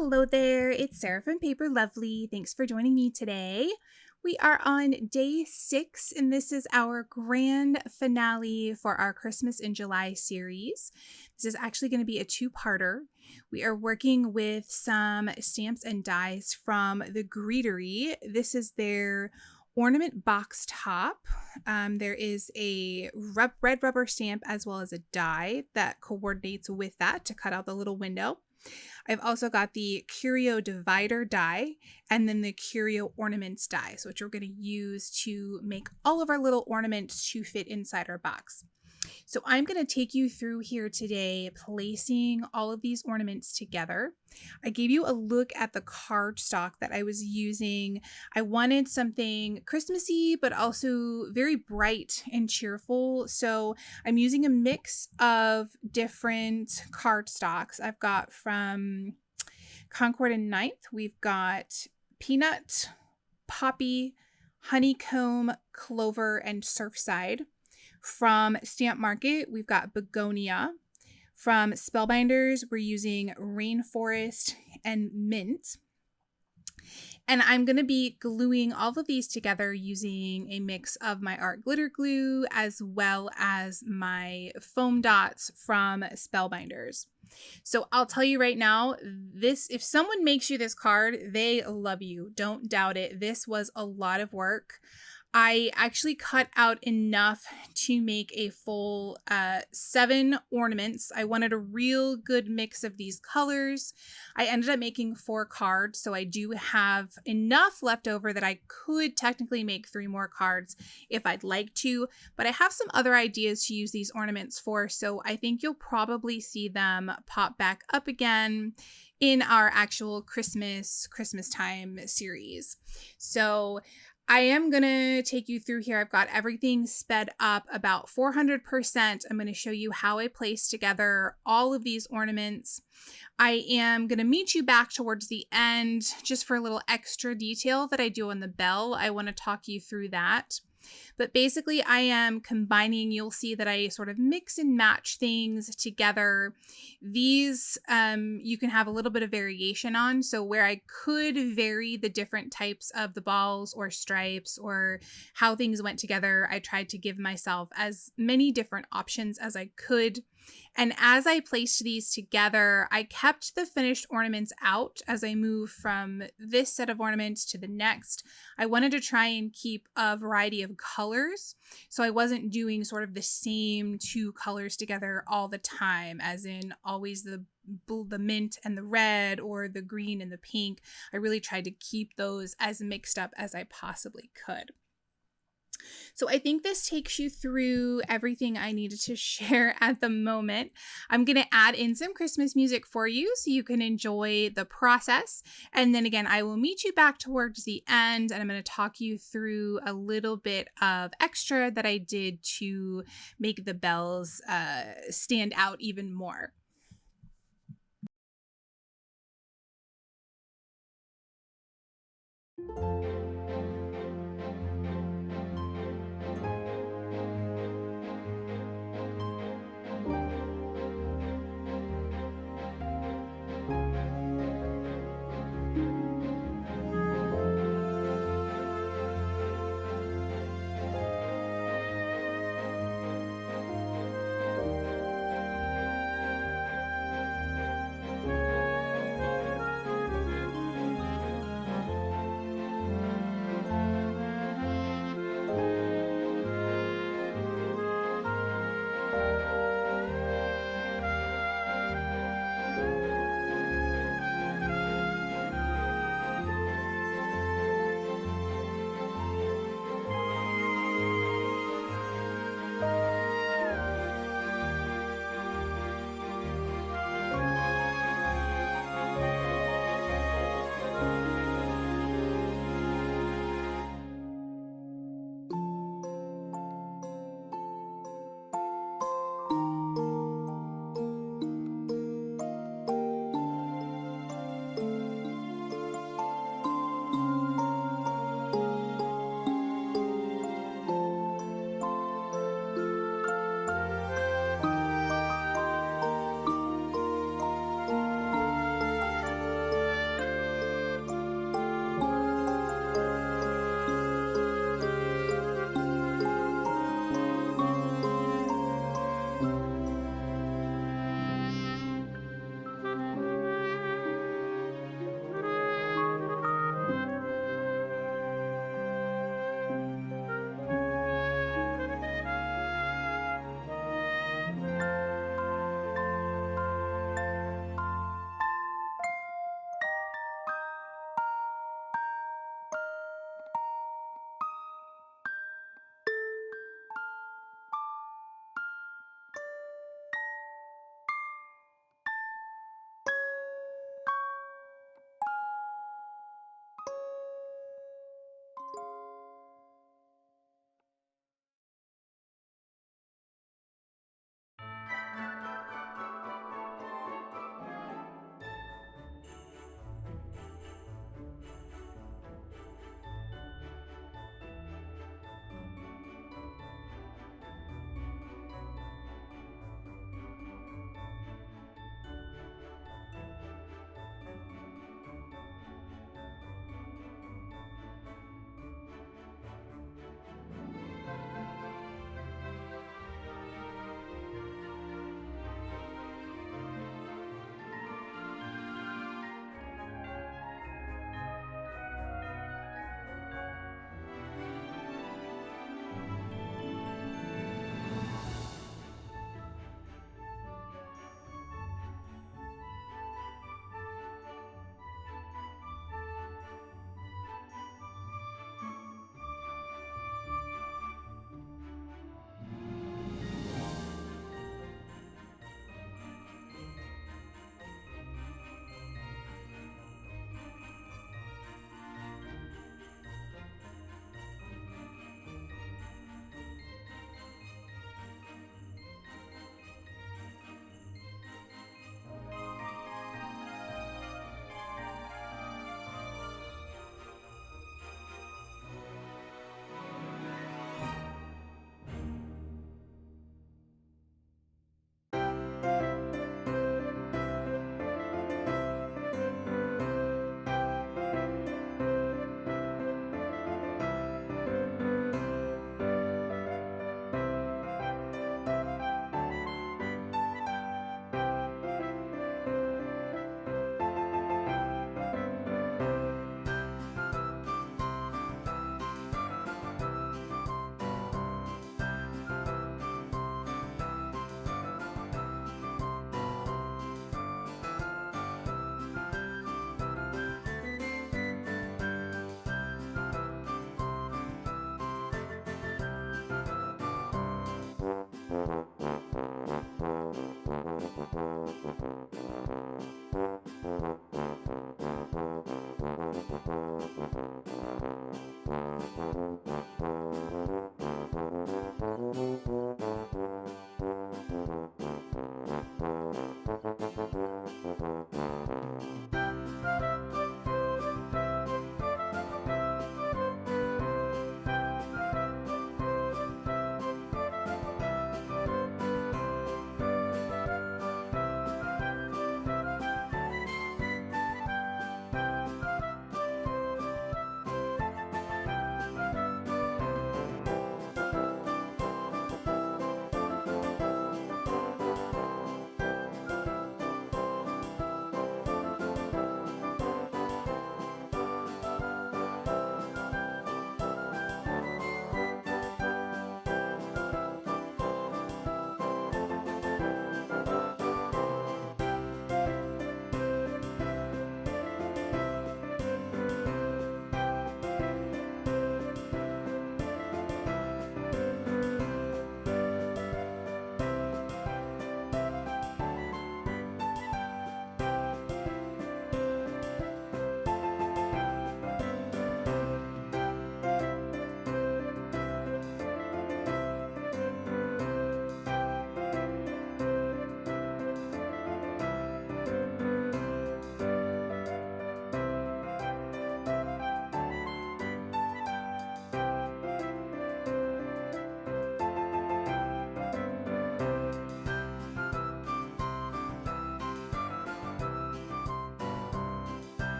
Hello there, it's Sarah from Paper Lovely. Thanks for joining me today. We are on day 6, and this is our grand finale for our Christmas in July series. This is actually going to be a two-parter. We are working with some stamps and dies from the Greetery. This is their ornament box top. There is a red rubber stamp as well as a die that coordinates with that to cut out the little window. I've also got the Curio divider die and then the Curio ornaments dies, which we're going to use to make all of our little ornaments to fit inside our box. So I'm going to take you through here today, placing all of these ornaments together. I gave you a look at the cardstock that I was using. I wanted something Christmassy, but also very bright and cheerful. So I'm using a mix of different cardstocks. I've got from Concord and Ninth, we've got Peanut, Poppy, Honeycomb, Clover, and Surfside. From Stamp Market, we've got Begonia. From Spellbinders, we're using Rainforest and Mint. And I'm going to be gluing all of these together using a mix of my art glitter glue as well as my foam dots from Spellbinders. So I'll tell you right now, if someone makes you this card, they love you. Don't doubt it. This was a lot of work. I actually cut out enough to make a full 7 ornaments. I wanted a real good mix of these colors. I ended up making 4 cards, so I do have enough left over that I could technically make 3 more cards if I'd like to, but I have some other ideas to use these ornaments for, so I think you'll probably see them pop back up again in our actual Christmas time series. So I am going to take you through here. I've got everything sped up about 400%. I'm going to show you how I place together all of these ornaments. I am going to meet you back towards the end just for a little extra detail that I do on the bell. I want to talk you through that. But basically, I am combining, you'll see that I sort of mix and match things together. These, you can have a little bit of variation on. So where I could vary the different types of the balls or stripes or how things went together, I tried to give myself as many different options as I could. And as I placed these together, I kept the finished ornaments out as I move from this set of ornaments to the next. I wanted to try and keep a variety of colors, so I wasn't doing sort of the same 2 colors together all the time, as in always the mint and the red or the green and the pink. I really tried to keep those as mixed up as I possibly could. So I think this takes you through everything I needed to share at the moment. I'm going to add in some Christmas music for you so you can enjoy the process. And then again, I will meet you back towards the end and I'm going to talk you through a little bit of extra that I did to make the bells stand out even more.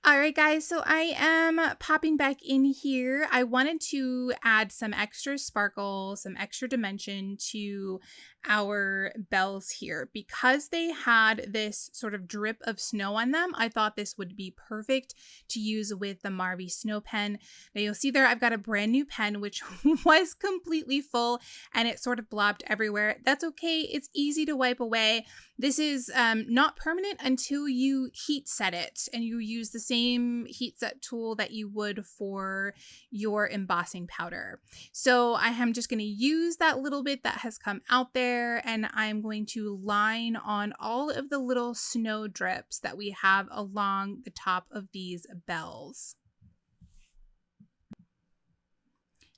All right, guys, so I am popping back in here. I wanted to add some extra sparkle, some extra dimension to our bells here. Because they had this sort of drip of snow on them, I thought this would be perfect to use with the Marvy Snow Pen. Now you'll see there I've got a brand new pen, which was completely full and it sort of blobbed everywhere. That's okay. It's easy to wipe away. This is not permanent until you heat set it and you use the same heat set tool that you would for your embossing powder. So I am just going to use that little bit that has come out there and I'm going to line on all of the little snow drips that we have along the top of these bells.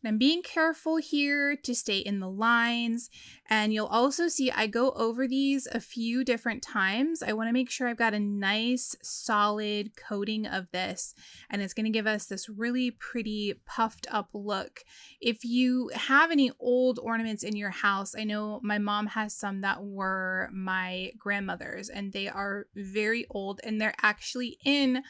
And I'm being careful here to stay in the lines. And you'll also see I go over these a few different times. I want to make sure I've got a nice solid coating of this. And it's going to give us this really pretty puffed up look. If you have any old ornaments in your house, I know my mom has some that were my grandmother's and they are very old and they're actually in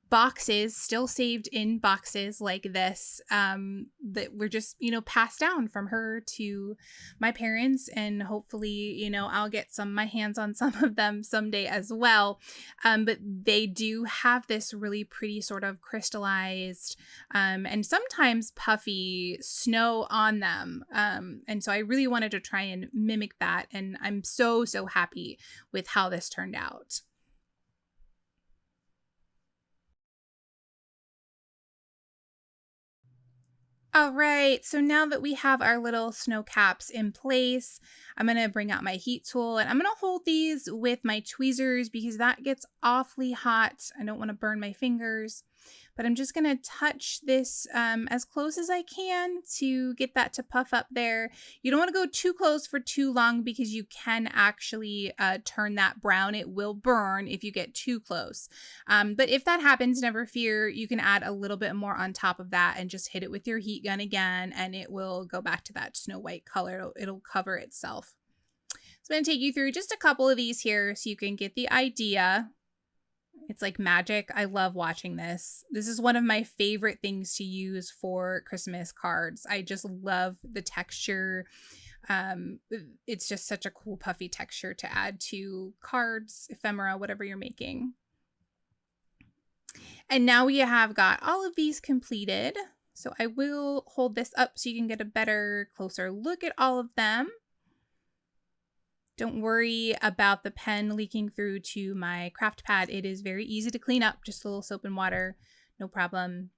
boxes, still saved in boxes like this, that were just, passed down from her to my parents. And hopefully, I'll get my hands on some of them someday as well. But they do have this really pretty sort of crystallized, and sometimes puffy snow on them. And so I really wanted to try and mimic that. And I'm so happy with how this turned out. All right, so now that we have our little snow caps in place, I'm going to bring out my heat tool and I'm going to hold these with my tweezers because that gets awfully hot. I don't want to burn my fingers, but I'm just going to touch this as close as I can to get that to puff up there. You don't want to go too close for too long because you can actually turn that brown. It will burn if you get too close. But if that happens, never fear. You can add a little bit more on top of that and just hit it with your heat gun again, and it will go back to that snow white color. It'll cover itself. So I'm going to take you through just a couple of these here so you can get the idea. It's like magic. I love watching this. This is one of my favorite things to use for Christmas cards. I just love the texture. It's just such a cool puffy texture to add to cards, ephemera, whatever you're making. And now we have got all of these completed. So I will hold this up so you can get a better, closer look at all of them. Don't worry about the pen leaking through to my craft pad. It is very easy to clean up, just a little soap and water, no problem.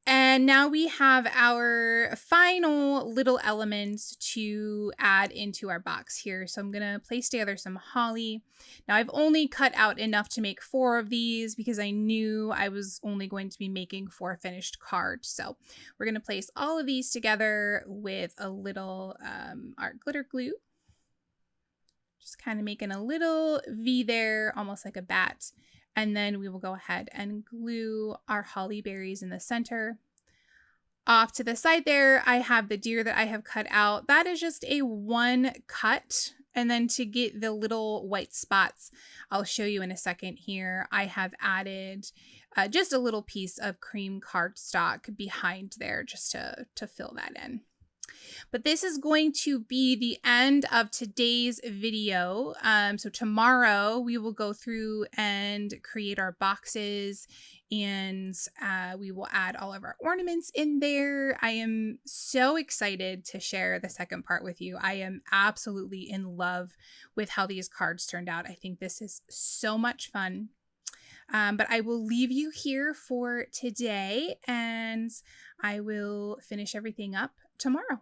And now we have our final little elements to add into our box here. So I'm going to place together some holly. Now I've only cut out enough to make 4 of these because I knew I was only going to be making 4 finished cards. So we're going to place all of these together with a little art glitter glue. Just kind of making a little V there, almost like a bat. And then we will go ahead and glue our holly berries in the center. Off to the side there, I have the deer that I have cut out. That is just a 1 cut. And then to get the little white spots, I'll show you in a second here, I have added just a little piece of cream cardstock behind there just to fill that in. But this is going to be the end of today's video. So tomorrow we will go through and create our boxes and we will add all of our ornaments in there. I am so excited to share the second part with you. I am absolutely in love with how these cards turned out. I think this is so much fun. But I will leave you here for today and I will finish everything up tomorrow.